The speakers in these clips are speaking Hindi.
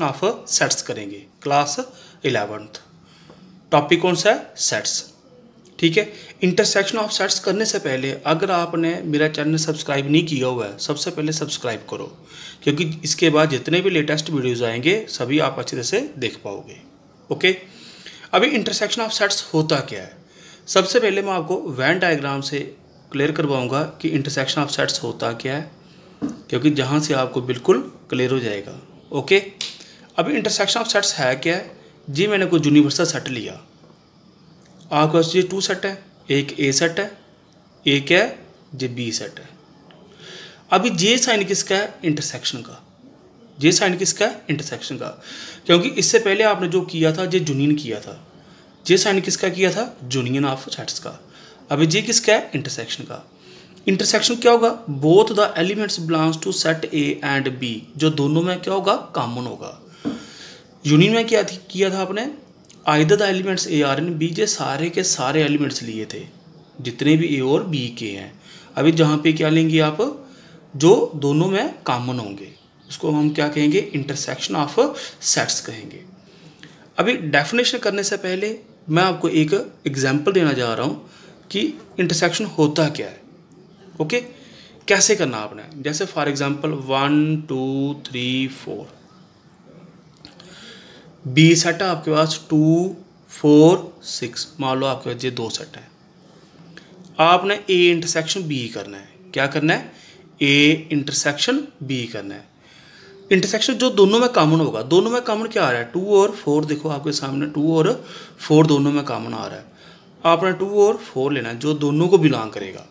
ऑफ सेट्स करेंगे क्लास 11th। टॉपिक कौन सा है? सेट्स। ठीक है, इंटरसेक्शन ऑफ सेट्स करने से पहले अगर आपने मेरा चैनल सब्सक्राइब नहीं किया हुआ है, सबसे पहले सब्सक्राइब करो, क्योंकि इसके बाद जितने भी लेटेस्ट वीडियोज़ आएंगे सभी आप अच्छी तरह से देख पाओगे। ओके, अभी इंटरसेक्शन ऑफ सेट्स होता क्या है? सबसे पहले मैं आपको वेन डायग्राम से क्लियर करवाऊंगा कि इंटरसेक्शन ऑफ सेट्स होता क्या है, क्योंकि जहाँ से आपको बिल्कुल क्लियर हो जाएगा। ओके, अभी इंटरसेक्शन ऑफ सेट्स है क्या है जी? मैंने कोई यूनिवर्सल सेट लिया, आपके पास ये 2 सेट है, एक ए सेट है, एक है ये बी सेट है। अभी जे साइन किसका है? इंटरसेक्शन का। जे साइन किसका है? इंटरसेक्शन का, क्योंकि इससे पहले आपने जो किया था ये यूनियन किया था। जे साइन किसका किया था? यूनियन ऑफ सेट्स का। अभी जे किसका है? इंटरसेक्शन का। इंटरसेक्शन क्या होगा? Both the elements belongs to set A and B, जो दोनों में क्या होगा? कॉमन होगा। यूनियन में क्या किया था आपने? Either the elements A are in B, जे सारे के सारे एलिमेंट्स लिए थे जितने भी ए और बी के हैं। अभी जहाँ पे क्या लेंगे आप? जो दोनों में कॉमन होंगे उसको हम क्या कहेंगे? इंटरसेक्शन ऑफ सेट्स कहेंगे। अभी डेफिनेशन करने से पहले मैं आपको एक एग्जांपल देना जा रहा हूँ कि इंटरसेक्शन होता क्या है। ओके, कैसे करना आपने? जैसे फॉर एग्जांपल 1 2 3 4 बी सेट है आपके पास 2 4 6, मान लो आपके पास ये 2 सेट है। आपने ए इंटरसेक्शन बी करना है। क्या करना है? ए इंटरसेक्शन बी करना है। इंटरसेक्शन जो दोनों में कॉमन होगा, दोनों में कॉमन क्या आ रहा है? 2 और 4, देखो आपके सामने 2 और 4 दोनों में कॉमन आ रहा है। आपने 2 और 4 लेना है जो दोनों को बिलोंग करेगा,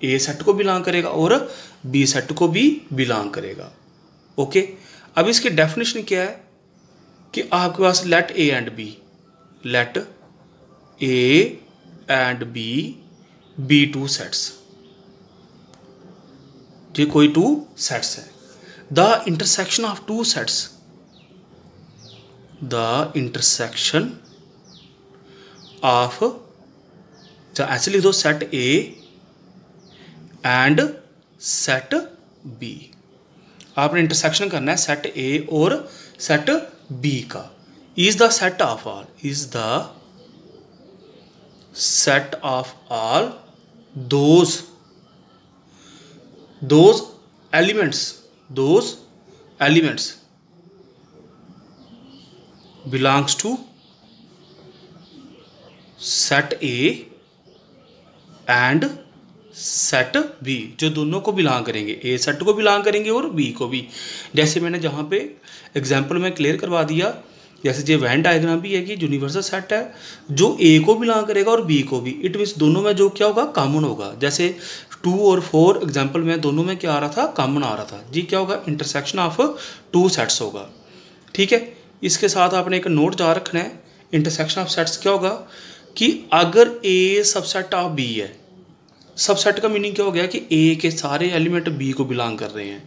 ए सेट को बिलोंग करेगा और बी सेट को भी बिलोंग करेगा। ओके, अब इसकी डेफिनेशन क्या है कि आपके पास let A and B be 2 sets, ये कोई 2 सेट्स है। The intersection of 2 sets, the intersection of, ऐसे लिख दो, set A and set B. आपने इंटरसेक्शन करना है सेट ए और सेट बी का। Is the set of all, is the set of all those elements belongs to set A and set B, जो दोनों को बिलोंग करेंगे, ए सेट को बिलोंग करेंगे और बी को भी। जैसे मैंने जहाँ पे एग्जांपल में क्लियर करवा दिया, जैसे ये वेन डायग्राम भी है कि यूनिवर्सल सेट है जो ए को बिलोंग करेगा और बी को भी। इट मीन्स दोनों में जो क्या होगा? कॉमन होगा। जैसे 2 और 4 एग्जांपल में दोनों में क्या आ रहा था? कॉमन आ रहा था जी। क्या होगा? इंटरसेक्शन ऑफ 2 सेट्स होगा। ठीक है, इसके साथ आपने एक नोट याद रखना है। इंटरसेक्शन ऑफ सेट्स क्या होगा कि अगर ए सबसेट ऑफ बी है, सबसेट का मीनिंग क्या हो गया कि ए के सारे एलिमेंट बी को बिलोंग कर रहे हैं।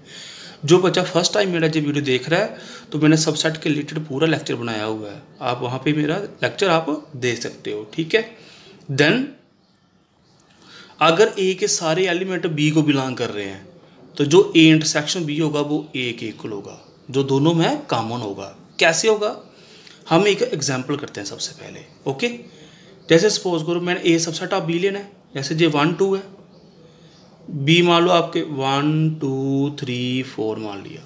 जो बच्चा फर्स्ट टाइम मेरा जो वीडियो देख रहा है तो मैंने सबसेट के रिलेटेड पूरा लेक्चर बनाया हुआ है, आप वहाँ पे मेरा लेक्चर आप देख सकते हो। ठीक है, देन अगर ए के सारे एलिमेंट बी को बिलोंग कर रहे हैं तो जो ए इंटरसेक्शन बी होगा वो ए के इक्वल होगा, जो दोनों में कॉमन होगा। कैसे होगा? हम एक एग्जाम्पल करते हैं सबसे पहले। ओके, जैसे सपोज करो मैंने ए सबसेट ऑफ बी लेना है, जैसे जो 1 2 है, बी मान लो आपके 1 2 3 4 मान लिया।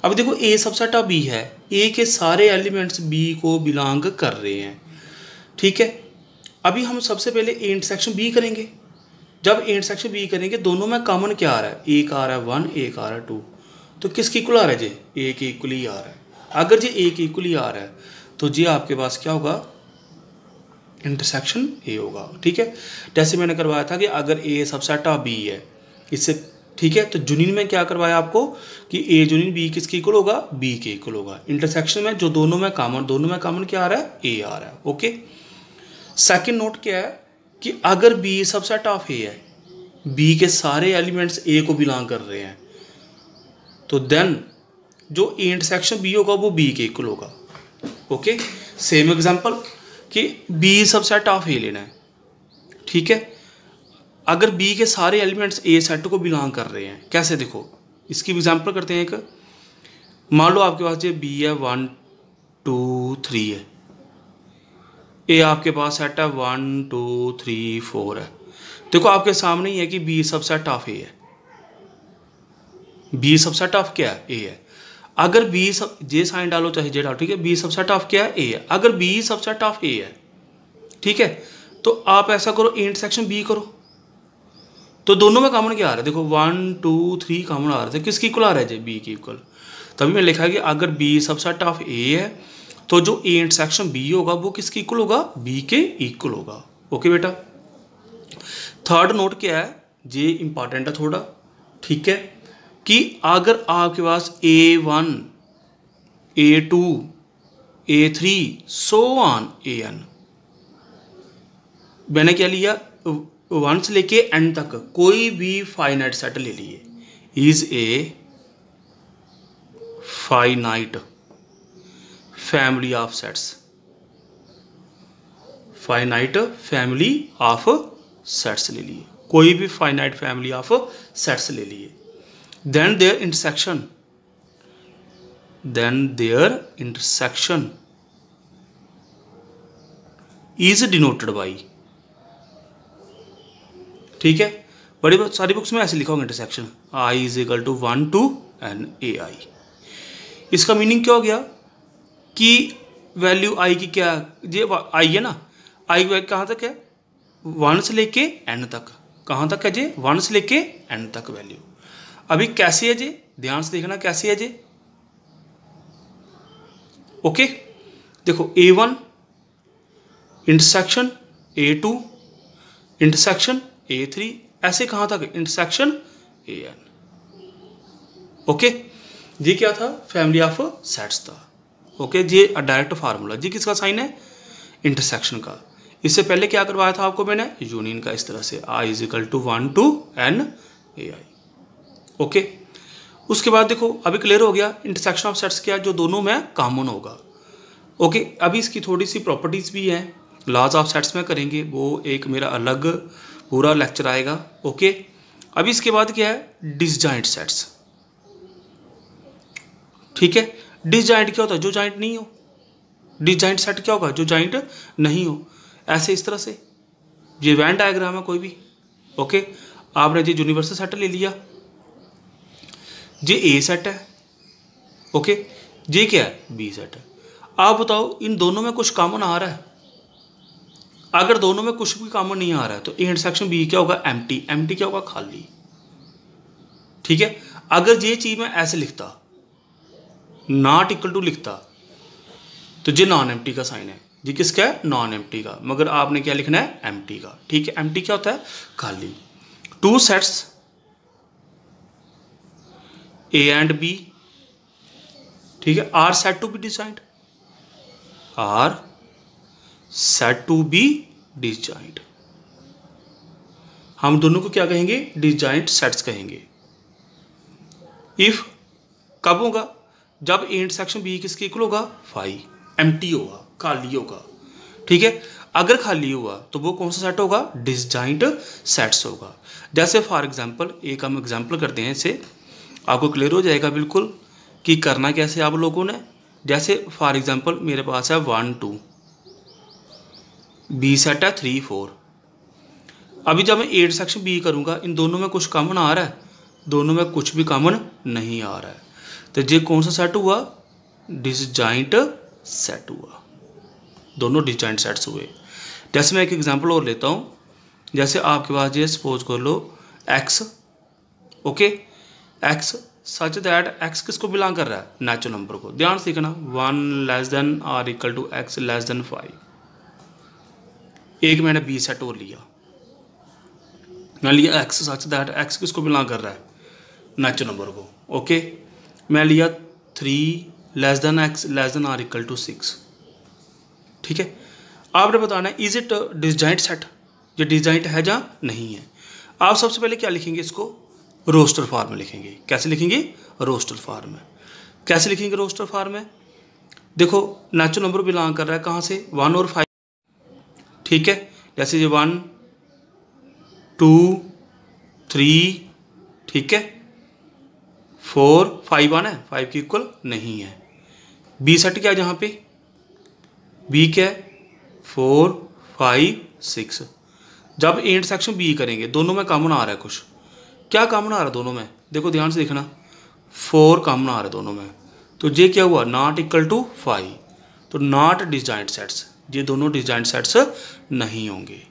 अब देखो ए सबसेट ऑफ बी है, ए के सारे एलिमेंट्स बी को बिलोंग कर रहे हैं। ठीक है, अभी हम सबसे पहले ए इंटरसेक्शन बी करेंगे। जब ए इंटरसेक्शन बी करेंगे दोनों में कॉमन क्या आ रहा है? एक आ रहा है 1, एक आ रहा है 2, तो किसके इक्वल आ रहा है? जी ए के इक्वल ही आ रहा है। अगर जी ए के इक्वल ही आ रहा है तो जी आपके पास क्या होगा? इंटरसेक्शन ए होगा। ठीक है, जैसे मैंने करवाया था कि अगर ए सबसेट ऑफ बी है इससे, ठीक है, तो यूनियन में क्या करवाया आपको कि ए यूनियन बी किसके इक्वल होगा? बी के इक्वल होगा। इंटरसेक्शन में जो दोनों में कॉमन क्या आ रहा है? ए आ रहा है। ओके, सेकंड नोट क्या है कि अगर बी सबसेट ऑफ ए है, बी के सारे एलिमेंट्स ए को बिलोंग कर रहे हैं, तो देन जो ए इंटरसेक्शन बी होगा वो बी के इक्वल होगा। ओके, सेम एग्जांपल कि बी सबसेट ऑफ ए लेना है। ठीक है, अगर बी के सारे एलिमेंट्स ए सेट को बिलोंग कर रहे हैं, कैसे? देखो इसकी एग्जांपल करते हैं एक। मान लो आपके पास ये बी है 1 2 3 है, ए आपके पास सेट है 1 2 3 4 है। देखो आपके सामने ही है कि बी सबसेट ऑफ ए है, बी सबसेट ऑफ क्या है, ए है। अगर बी सब जे साइन डालो चाहे जे डालो, ठीक है, बी सबसेट ऑफ क्या है, ए है। अगर बी सबसेट ऑफ ए है, ठीक है, तो आप ऐसा करो ए इंटरसेक्शन बी करो, तो दोनों में कॉमन क्या आ रहा है, देखो 1 2 3 कॉमन आ रहा है, किसकी इक्वल आ रहा है जी, बी की इक्वल। तभी मैंने लिखा है कि अगर बी सबसेट ऑफ ए है तो जो ए इंटरसेक्शन बी होगा वो किसकी इक्वल होगा, बी के इक्वल होगा। ओके बेटा। थर्ड नोट क्या है, ये इंपॉर्टेंट है थोड़ा, ठीक है, कि अगर आपके पास A1 A2 A3 so on AN, मैंने क्या लिया, 1 से लेके n तक कोई भी फाइनाइट सेट ले लिए, is a finite family of sets, finite family of sets ले लिए, कोई भी फाइनाइट फैमिली ऑफ सेट्स ले लिए, then their intersection is denoted by, ठीक है, बड़ी सारी बुक्स में ऐसे लिखा होगा intersection, I is equal to 1 to n AI। इसका मीनिंग क्या हो गया कि वैल्यू I की क्या, ये I है ना, I कहाँ तक है, 1 से लेके n तक, कहाँ तक है जी, 1 से लेके n तक वैल्यू। अभी कैसे है जी, ध्यान से देखना कैसे है जी। ओके, देखो A1 intersection A2 intersection A3, ऐसे कहाँ तक, इंटरसेक्शन AN। ओके, ये क्या था, फैमिली ऑफ सेट्स था। ओके, ये डायरेक्ट फार्मूला, जी किसका साइन है, इंटरसेक्शन का। इससे पहले क्या करवाया था आपको मैंने, यूनियन का, इस तरह से I is equal to 1 to n AI। Okay, उसके बाद देखो अभी क्लियर हो गया इंटरसेक्शन ऑफ सेट्स क्या है, जो दोनों में कॉमन होगा। ओके, अभी इसकी थोड़ी सी प्रॉपर्टीज भी हैं, लॉज ऑफ सेट्स में करेंगे, वो एक मेरा अलग पूरा लेक्चर आएगा। ओके, अभी इसके बाद क्या है, डिसजॉइंट सेट्स, ठीक है। डिसजॉइंट क्या होता है, जो जॉइंट नहीं हो। डिसजॉइंट सेट क्या होगा, जो जॉइंट नहीं हो। ऐसे इस तरह से ये वैन डायग्राम है कोई भी। ओके, आपने ये यूनिवर्सल सेट ले लिया, ये ए सेट है। ओके, ये क्या है, बी सेट है। आप बताओ इन दोनों में कुछ कॉमन आ रहा है, अगर दोनों में कुछ भी कॉमन नहीं आ रहा है तो ए इंटरसेक्शन बी क्या होगा, एम्प्टी। एम्प्टी क्या होगा, खाली, ठीक है। अगर ये चीज मैं ऐसे लिखता, नॉट इक्वल टू लिखता, तो ये नॉन एम्प्टी का साइन है, ये किसका है, नॉन एम्प्टी का, मगर आपने क्या लिखना है, एम्प्टी का, ठीक है। एम्प्टी क्या होता है, खाली। Two sets A and B, ठीक है, are said to be disjoint, are said to be disjoint. हम दोनों को क्या कहेंगे, डिसजॉइंट सेट्स कहेंगे। इफ कब होगा, जब ए इंटरसेक्शन बी किसके इक्वल होगा, फाई, एम्प्टी होगा, खाली होगा, ठीक है। अगर खाली हुआ तो वो कौन सा सेट होगा, डिसजॉइंट सेट्स होगा। जैसे फॉर एग्जांपल एक हम एग्जांपल करते हैं, इसे आपको क्लियर हो जाएगा बिल्कुल कि करना कैसे आप लोगों ने। जैसे फॉर एग्जांपल मेरे पास है 1 2, बी सेट है 3 4। अभी जब मैं ए इंटरसेक्शन बी करूँगा, इन दोनों में कुछ कॉमन आ रहा है, दोनों में कुछ भी कॉमन नहीं आ रहा है, तो ये कौन सा सेट हुआ, डिसजॉइंट सेट हुआ, दोनों डिसजॉइंट सेट्स हुए। जैसे मैं एक एग्जांपल और लेता हूँ, जैसे आपके पास ये सपोज कर लो x, okay, x such that x किसको बिलोंग कर रहा है, नेचुरल नंबर को। ध्यान से देखना, 1 less than or equal to x less than 5। एक मैंने b सेट और लिया, मैं लिया x सच दैट x किसको बिलोंग कर रहा है, नेचुरल नंबर को। ओके, मैं लिया 3 less than x less than or equal to 6, ठीक है। आपने बताना है इज इट डिसजॉइंट सेट, ये डिसजॉइंट है या नहीं है। आप सबसे पहले क्या लिखेंगे, इसको रोस्टर फॉर्म में लिखेंगे। कैसे लिखेंगे, रोस्टर फॉर्म में। कैसे लिखेंगे रोस्टर फॉर्म में, देखो नेचुरल नंबर बिलोंग कर रहा है कहाँ से, 1 और 5, ठीक है। जैसे ये 1 2 3, ठीक है, 4 5 आना है, 5 के इक्वल नहीं है। बी सेट क्या है जहाँ पे, बी क्या है 4 5 6। जब इंटरसेक्शन बी करेंगे दोनों में कॉमन आ रहा है कुछ, क्या कॉमन आ रहा है दोनों में, देखो ध्यान से देखना 4 कॉमन आ रहा है दोनों में, तो ये क्या हुआ नॉट इक्वल टू 5, तो नॉट डिसजॉइंट सेट्स, ये दोनों डिसजॉइंट सेट्स नहीं होंगे।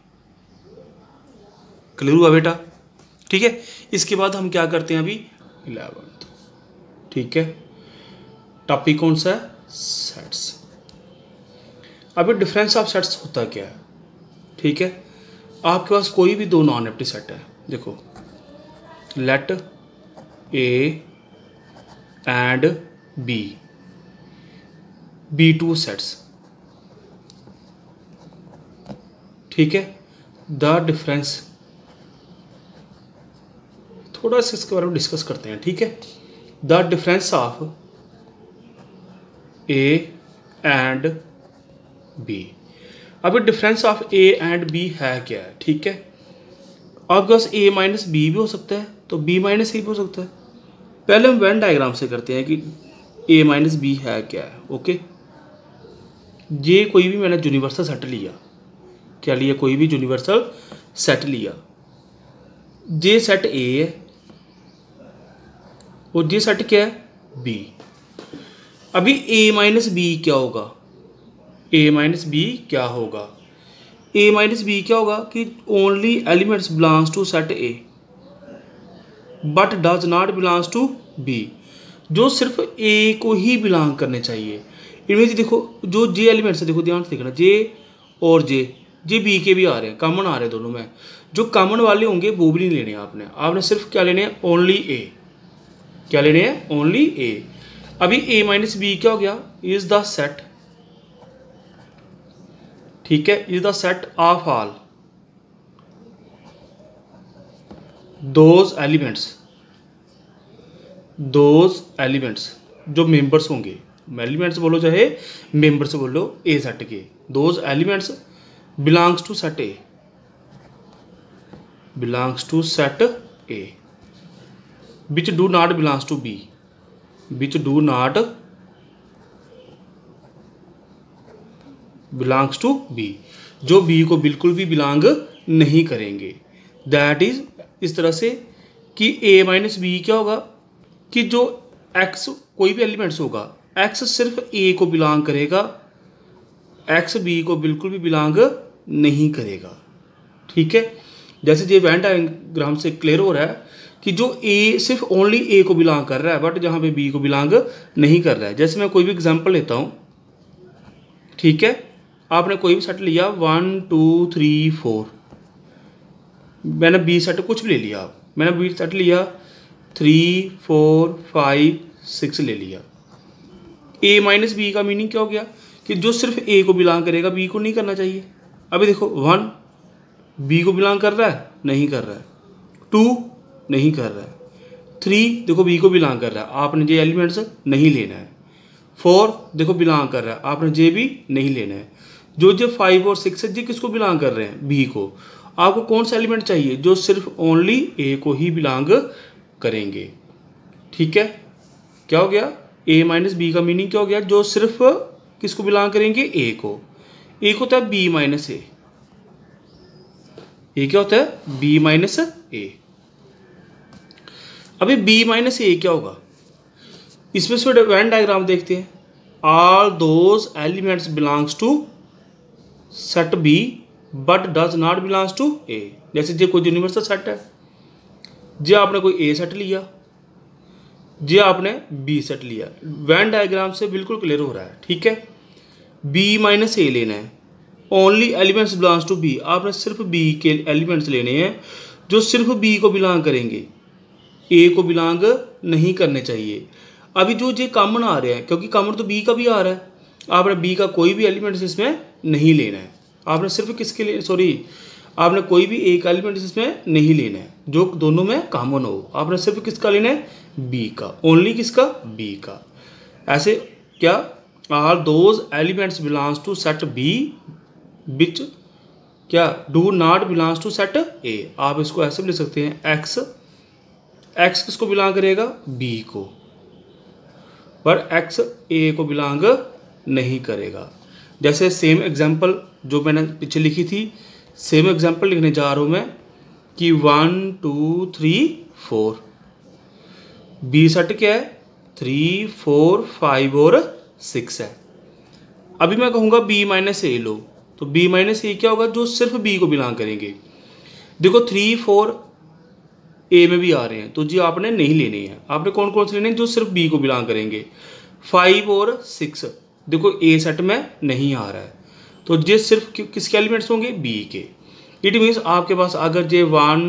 क्लियर हुआ बेटा? ठीक है, इसके बाद हम क्या करते हैं अभी 11th। ठीक है, टॉपिक कौन सा है, सेट्स। अभी डिफरेंस ऑफ सेट्स होता क्या है, ठीक है, आपके पास कोई भी दो नॉन एम्प्टी सेट है, देखो let A and B two sets, ठीक है। द डिफरेंस, थोड़ा सा इसके बारे में डिस्कस करते हैं, ठीक है। The difference of A and B, अभी difference of A and B है क्या है, ठीक है। आपके पास ए माइनस बी भी हो सकता है, तो बी माइनस ए भी हो सकता है। पहले हम वेन डायग्राम से करते हैं कि ए माइनस बी है क्या है, ओके। ये कोई भी मैंने यूनिवर्सल सेट लिया, क्या लिया, कोई भी यूनिवर्सल सेट लिया, ये सेट ए है और ये सेट क्या है बी। अभी ए माइनस बी क्या होगा, ए माइनस बी क्या होगा, ए माइनस बी क्या होगा कि only elements belongs to set A but does not belongs to B, जो सिर्फ ए को ही बिलोंग करने चाहिए। इनमें से देखो जो जे एलिमेंट्स है, देखो ध्यान से देखना, जे और जे बी के भी आ रहे हैं, कॉमन आ रहे हैं दोनों में। जो कॉमन वाले होंगे वो भी नहीं लेने आपने, आपने सिर्फ क्या लेने हैं, ओनली ए, क्या लेने हैं, ओनली ए। अभी ए माइनस बी क्या हो गया, इज द सेट, ठीक है, is the set of all those elements जो मेंबर्स होंगे, एलिमेंट्स बोलो चाहे मेंबर्स बोलो ए सेट के, those elements belongs to set A, belongs to set A which do not belongs to B, which do not belongs to B, जो बी को बिल्कुल भी बिलोंग नहीं करेंगे। दैट इज इस तरह से कि ए माइनस बी क्या होगा कि जो एक्स कोई भी एलिमेंट्स होगा, एक्स सिर्फ ए को बिलोंग करेगा, एक्स बी को बिल्कुल भी बिलोंग नहीं करेगा, ठीक है। जैसे ये वेन डायग्राम से क्लियर हो रहा है कि जो ए सिर्फ ओनली ए को बिलोंग कर रहा है बट जहाँ पे बी को बिलोंग नहीं कर रहा है। जैसे मैं कोई भी एग्जांपल लेता हूँ, ठीक है, आपने कोई भी सेट लिया 1 2 3 4, मैंने बी सेट कुछ भी ले लिया, मैंने बी सेट लिया 3 4 5 6 ले लिया। ए माइनस बी का मीनिंग क्या हो गया कि जो सिर्फ ए को बिलोंग करेगा बी को नहीं करना चाहिए। अभी देखो 1 बी को बिलोंग कर रहा है, नहीं कर रहा है, 2 नहीं कर रहा है, 3 देखो बी को बिलोंग कर रहा है, आपने जे एलिमेंट्स नहीं लेना है, 4 देखो बिलोंग कर रहा है, आपने जे भी नहीं लेना है। जो 5 और 6 है, जे किसको बिलोंग कर रहे हैं, बी को। आपको कौन सा एलिमेंट चाहिए, जो सिर्फ ओनली ए को ही बिलोंग करेंगे, ठीक है। क्या हो गया, ए माइनस बी का मीनिंग क्या हो गया, जो सिर्फ किसको बिलोंग करेंगे, ए को। एक होता है बी माइनस ए, क्या होता है बी माइनस ए। अभी बी माइनस ए क्या होगा, इसमें से वेन डायग्राम देखते हैं। All those elements belongs to set B but does not belongs to A. जैसे जो कोई यूनिवर्सल सेट है, जो आपने कोई ए सेट लिया, जो आपने बी सेट लिया, वेन डायग्राम से बिल्कुल क्लियर हो रहा है, ठीक है। बी माइनस ए लेना है, only elements belongs to B, आपने सिर्फ बी के एलिमेंट्स लेने हैं जो सिर्फ बी को बिलोंग करेंगे, ए को बिलोंग नहीं करने चाहिए। अभी जो ये कॉमन आ रहे हैं, क्योंकि कॉमन तो बी का भी आ रहा है, आपने बी का कोई भी एलिमेंट्स इसमें नहीं लेना है, आपने सिर्फ किसके लिए, सॉरी, आपने कोई भी एक एलिमेंट इसमें नहीं लेना है जो दोनों में कॉमन हो, आपने सिर्फ किसका लेना है, बी का, ओनली किसका, बी का। ऐसे क्या, all those elements belongs to set B which क्या do not belongs to set A. आप इसको ऐसे भी लिख सकते हैं, एक्स एक्स किसको बिलोंग करेगा, बी को, पर एक्स ए को बिलोंग नहीं करेगा। जैसे सेम एग्जांपल जो मैंने पीछे लिखी थी, सेम एग्जांपल लिखने जा रहा हूँ मैं कि 1 2 3 4, बी सेट क्या है 3 4 5 और 6 है। अभी मैं कहूँगा बी माइनस ए लो, तो बी माइनस ए क्या होगा, जो सिर्फ बी को बिलोंग करेंगे। देखो 3 4 ए में भी आ रहे हैं, तो जी आपने नहीं लेने हैं। आपने कौन कौन से लेने हैं, जो सिर्फ बी को बिलोंग करेंगे। 5 और 6 देखो ए सेट में नहीं आ रहा है, तो ये सिर्फ किसके एलिमेंट्स होंगे, बी के। इट मीन्स आपके पास अगर ये 1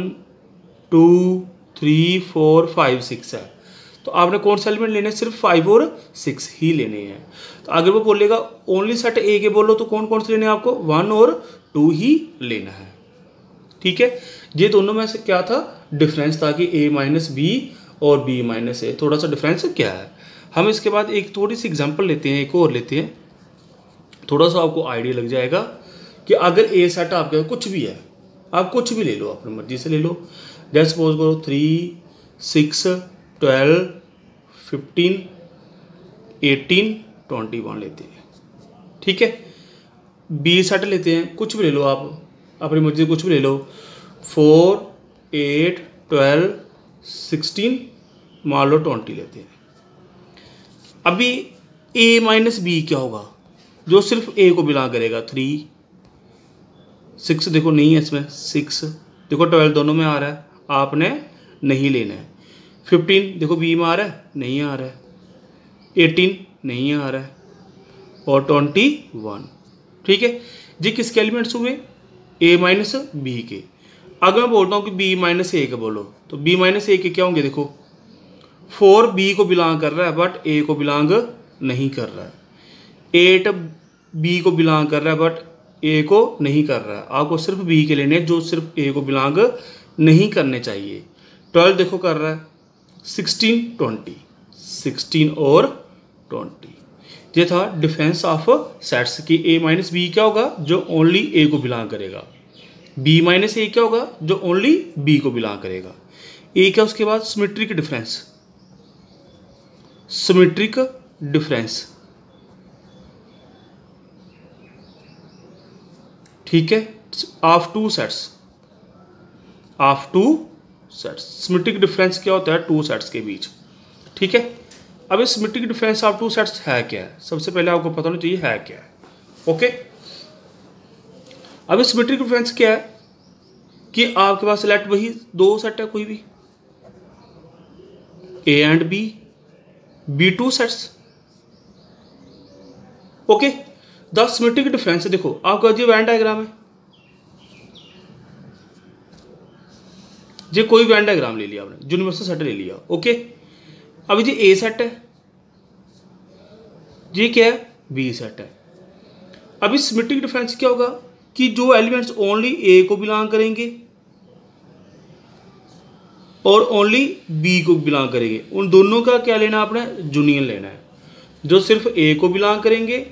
2 3 4 5 6 है, तो आपने कौन सा एलिमेंट लेने हैं, सिर्फ 5 और 6 ही लेने हैं। तो अगर वो बोलेगा ओनली सेट ए के बोलो, तो कौन कौन से लेने हैं आपको, 1 और 2 ही लेना है। ठीक है, ये दोनों में से क्या था, डिफरेंस था कि ए माइनस बी और बी माइनस ए, थोड़ा सा डिफरेंस क्या है। हम इसके बाद एक थोड़ी सी एग्जांपल लेते हैं, एक और लेते हैं, थोड़ा सा आपको आइडिया लग जाएगा कि अगर ए सेट आपके कुछ भी है, आप कुछ भी ले लो, अपनी मर्जी से ले लो। जैसे सपोज करो 3 6 12 15 18 21 लेते हैं। ठीक है, बी सेट लेते हैं, कुछ भी ले लो आप, अपनी मर्जी से कुछ भी ले लो, 4 8 12 16 मान लो 20 लेते हैं। अभी ए माइनस बी क्या होगा, जो सिर्फ ए को बिलोंग करेगा। 3 6 देखो नहीं है इसमें, 6 देखो 12 दोनों में आ रहा है, आपने नहीं लेना है। 15 देखो बी में आ रहा है, नहीं आ रहा है। 18 नहीं आ रहा है, और 21। ठीक है जी, किसके एलिमेंट्स हुए, ए माइनस बी के। अगर मैं बोलता हूँ कि बी माइनस ए के बोलो, तो बी माइनस ए के क्या होंगे, देखो 4 बी को बिलोंग कर रहा है बट ए को बिलोंग नहीं कर रहा है। 8 बी को बिलोंग कर रहा है बट ए को नहीं कर रहा है। आपको सिर्फ बी के लेने जो सिर्फ ए को बिलोंग नहीं करने चाहिए। 12 देखो कर रहा है, 16 20 16 और 20। ये था डिफरेंस ऑफ सेट्स की ए माइनस बी क्या होगा, जो ओनली ए को बिलोंग करेगा। बी माइनस ए क्या होगा, जो ओनली बी को बिलोंग करेगा। ए क्या, उसके बाद सिमेट्रिक डिफरेंस, सिमेट्रिक डिफरेंस। ठीक है, of two sets, of two sets. Symmetric difference क्या होता है, टू सेट्स के बीच। ठीक है, अब इस symmetric difference of two sets है क्या है, सबसे पहले आपको पता होना चाहिए है क्या है। ओके, अब इस सिमेट्रिक डिफरेंस क्या है कि आपके पास सेलेक्ट वही दो सेट है, कोई भी A and B two sets. Okay, the symmetric difference देखो आपका जो वेन डायग्राम है, जो कोई वेन डायग्राम ले लिया आपने, यूनिवर्सल सेट ले लिया। ओके, अभी जी ए सेट है, ये क्या है, बी सेट है। अभी सिमेट्रिक डिफरेंस क्या होगा कि जो एलिमेंट्स ओनली ए को बिलोंग करेंगे और ओनली बी को बिलोंग करेंगे, उन दोनों का क्या लेना है, आपने यूनियन लेना है। जो सिर्फ ए को बिलोंग करेंगे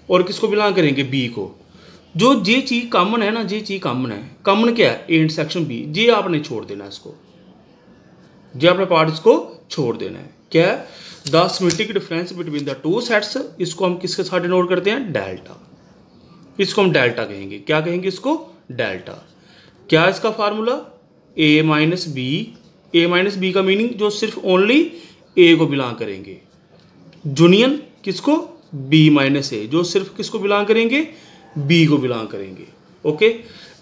और किसको बिलोंग करेंगे, बी को। जो ये चीज़ कॉमन है ना, ये चीज़ कॉमन है। कॉमन क्या है, ए इंटरसेक्शन बी, ये आपने छोड़ देना है इसको, ये आपने पार्ट इसको छोड़ देना है। क्या है, the symmetric difference between the two sets, इसको हम किसके साथ डिनोट करते हैं, डेल्टा। इसको हम डेल्टा कहेंगे, क्या कहेंगे इसको, डेल्टा। क्या इसका फार्मूला, ए माइनस बी। ए माइनस बी का मीनिंग जो सिर्फ ओनली ए को बिलोंग करेंगे, यूनियन किसको, बी माइनस ए, जो सिर्फ किसको बिलोंग करेंगे, बी को बिलोंग करेंगे। ओके,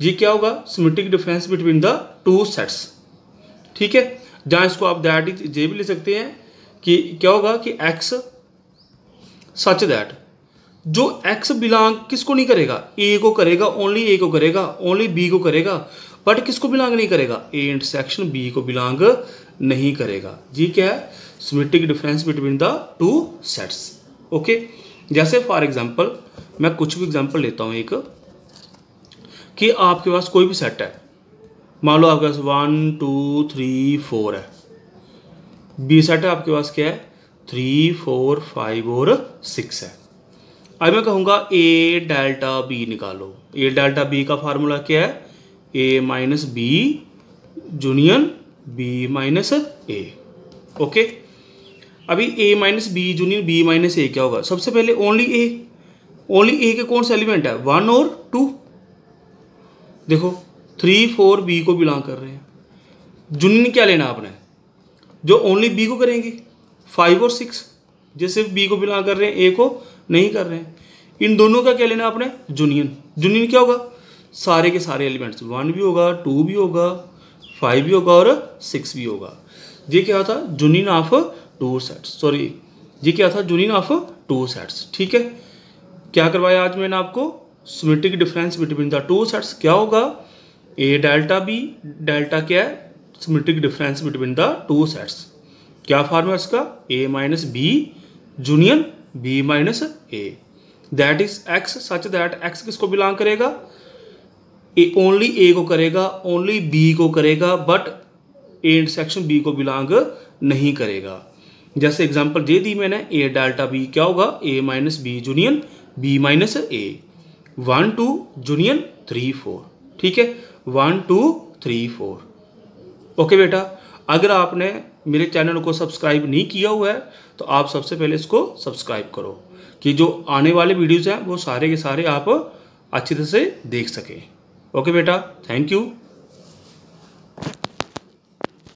ये क्या होगा, symmetric difference between the two sets. ठीक है, जहाँ इसको आप दैट इज ये भी ले सकते हैं कि क्या होगा कि एक्स सच दैट, जो एक्स बिलोंग किसको नहीं करेगा, ए को करेगा, ओनली ए को करेगा, ओनली बी को करेगा, बट किसको बिलोंग नहीं करेगा, ए इंटरसेक्शन बी को बिलोंग नहीं करेगा। जी क्या है, symmetric difference between the two sets. Okay, जैसे फॉर एग्जांपल मैं कुछ भी एग्जांपल लेता हूँ एक, कि आपके पास कोई भी सेट है, मान लो आपके पास 1 2 3 4 है। बी सेट है आपके पास क्या है, 3 4 5 और 6 है। अब मैं कहूँगा ए डेल्टा बी निकालो। ए डेल्टा बी का फार्मूला क्या है, A minus B union B minus A. Okay, अभी ए माइनस बी जूनियर बी माइनस ए क्या होगा? सबसे पहले ओनली ए के कौन सा एलिमेंट है? 1 और 2। देखो 3 4 बी को बिलोंग कर रहे हैं। जूनियर क्या लेना आपने? जो ओनली बी को करेंगे 5 और 6, जो सिर्फ बी को बिलोंग कर रहे हैं ए को नहीं कर रहे हैं। इन दोनों का क्या लेना आपने? जूनियर क्या होगा? सारे के सारे एलिमेंट्स, 1 भी होगा, 2 भी होगा, 5 भी होगा और 6 भी होगा। ये क्या था? Union of 2 sets. सॉरी, ये क्या था? Union of 2 sets. ठीक है, क्या करवाया आज मैंने आपको? Symmetric difference between the 2 sets. क्या होगा? ए डेल्टा बी, डेल्टा क्या है? Symmetric difference between the 2 sets. क्या फॉर्म है इसका? A minus B union B minus A, that is x such that x किसको बिलोंग करेगा? ओनली ए को करेगा, ओनली बी को करेगा, बट ए इंटरसेक्शन बी को बिलोंग नहीं करेगा। जैसे एग्जांपल दे दी मैंने, ए डेल्टा बी क्या होगा? A minus B union B minus A, 1 2 union 3 4। ठीक है, 1 2 3 4। ओके बेटा, अगर आपने मेरे चैनल को सब्सक्राइब नहीं किया हुआ है तो आप सबसे पहले इसको सब्सक्राइब करो कि जो आने वाले वीडियोज़ हैं वो सारे के सारे आप अच्छी तरह से देख सकें। ओके बेटा, थैंक यू।